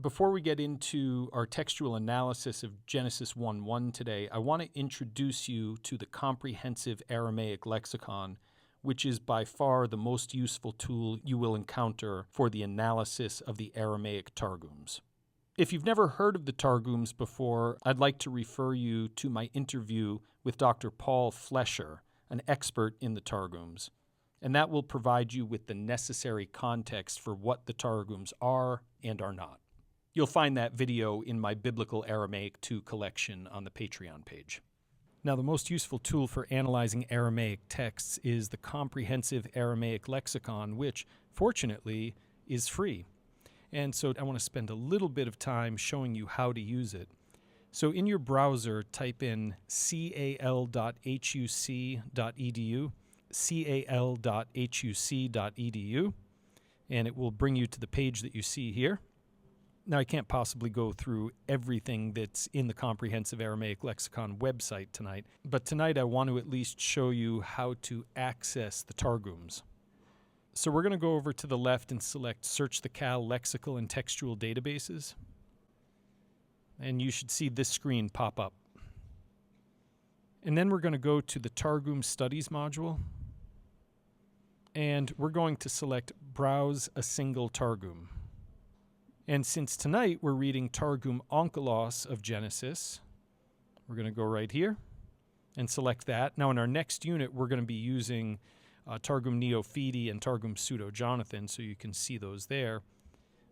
Before we get into our textual analysis of Genesis 1:1 today, I want to introduce you to the Comprehensive Aramaic Lexicon, which is by far the most useful tool you will encounter for the analysis of the Aramaic Targums. If you've never heard of the Targums before, I'd like to refer you to my interview with Dr. Paul Flesher, an expert in the Targums, and that will provide you with the necessary context for what the Targums are and are not. You'll find that video in my Biblical Aramaic 2 collection on the Patreon page. Now, the most useful tool for analyzing Aramaic texts is the Comprehensive Aramaic Lexicon, which, fortunately, is free. And so I want to spend a little bit of time showing you how to use it. So in your browser, type in cal.huc.edu, cal.huc.edu, and it will bring you to the page that you see here. Now, I can't possibly go through everything that's in the Comprehensive Aramaic Lexicon website tonight, but tonight I want to at least show you how to access the Targums. So we're going to go over to the left and select Search the Cal Lexical and Textual Databases, and you should see this screen pop up. And then we're going to go to the Targum Studies module, and we're going to select Browse a Single Targum. And since tonight we're reading Targum Onqelos of Genesis, we're going to go right here and select that. Now in our next unit we're going to be using Targum Neophiti and Targum Pseudo-Jonathan, so you can see those there.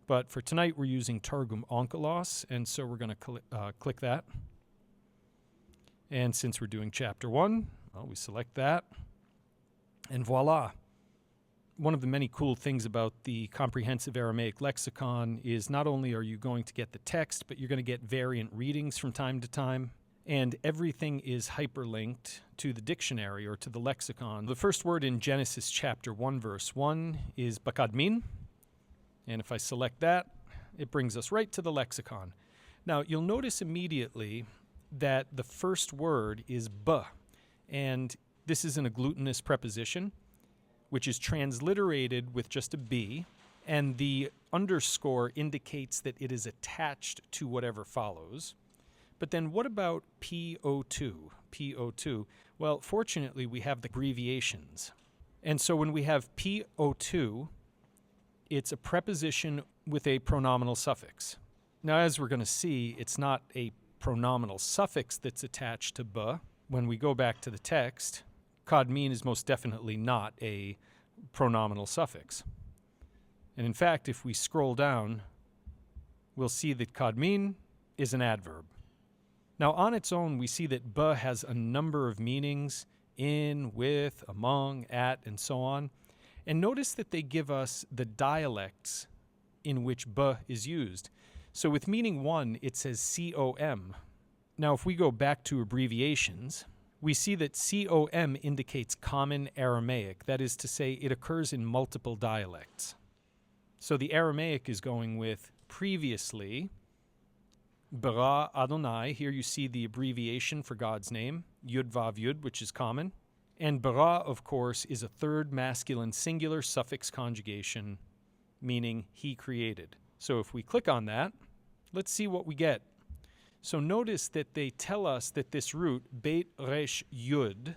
But for tonight we're using Targum Onqelos, and so we're going to click that. And since we're doing chapter 1, well, we select that, and voila. One of the many cool things about the Comprehensive Aramaic Lexicon is not only are you going to get the text, but you're going to get variant readings from time to time, and everything is hyperlinked to the dictionary or to the lexicon. The first word in Genesis chapter 1, verse 1 is bakadmin, and if I select that, it brings us right to the lexicon. Now, you'll notice immediately that the first word is ba, and this is an agglutinous preposition, which is transliterated with just a B, and the underscore indicates that it is attached to whatever follows. But then what about PO2? PO2, well, fortunately, we have the abbreviations. And so when we have PO2, it's a preposition with a pronominal suffix. Now, as we're going to see, it's not a pronominal suffix that's attached to ba. When we go back to the text, kadmin is most definitely not a pronominal suffix. And in fact, if we scroll down, we'll see that kadmin is an adverb. Now, on its own, we see that ba has a number of meanings: in, with, among, at, and so on. And notice that they give us the dialects in which ba is used. So with meaning 1, it says com. Now, if we go back to abbreviations, we see that com indicates common Aramaic. That is to say, it occurs in multiple dialects. So the Aramaic is going with previously, bara Adonai. Here you see the abbreviation for God's name, Yud Vav Yud, which is common. And bara, of course, is a third masculine singular suffix conjugation, meaning he created. So if we click on that, let's see what we get. So notice that they tell us that this root, bet resh yud,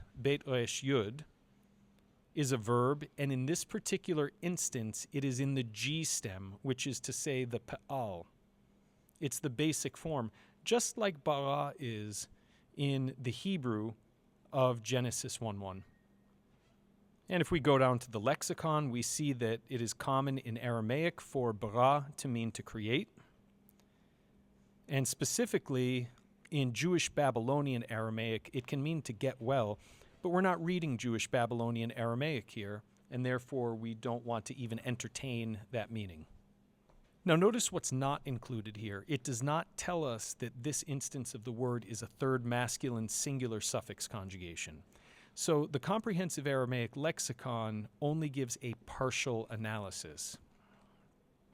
is a verb, and in this particular instance, it is in the G stem, which is to say the pe'al. It's the basic form, just like bara is in the Hebrew of Genesis 1:1. And if we go down to the lexicon, we see that it is common in Aramaic for bara to mean to create. And specifically, in Jewish Babylonian Aramaic, it can mean to get well, but we're not reading Jewish Babylonian Aramaic here, and therefore we don't want to even entertain that meaning. Now notice what's not included here. It does not tell us that this instance of the word is a third masculine singular suffix conjugation. So the Comprehensive Aramaic Lexicon only gives a partial analysis.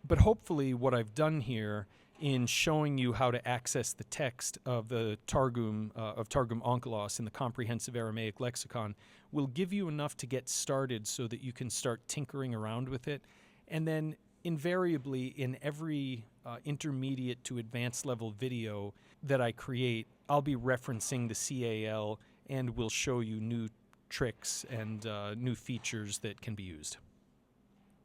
But hopefully what I've done here in showing you how to access the text of the Targum Onqelos in the Comprehensive Aramaic Lexicon will give you enough to get started so that you can start tinkering around with it. And then invariably in every intermediate to advanced level video that I create, I'll be referencing the cal and will show you new tricks and new features that can be used.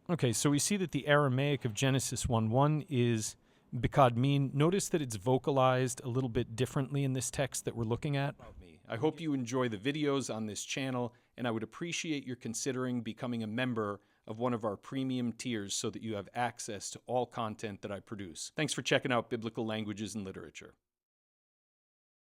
Okay, so we see that the Aramaic of Genesis 1:1 is bikadmin. Notice that it's vocalized a little bit differently in this text that we're looking at. I hope you enjoy the videos on this channel, and I would appreciate your considering becoming a member of one of our premium tiers so that you have access to all content that I produce. Thanks for checking out Biblical Languages and Literature.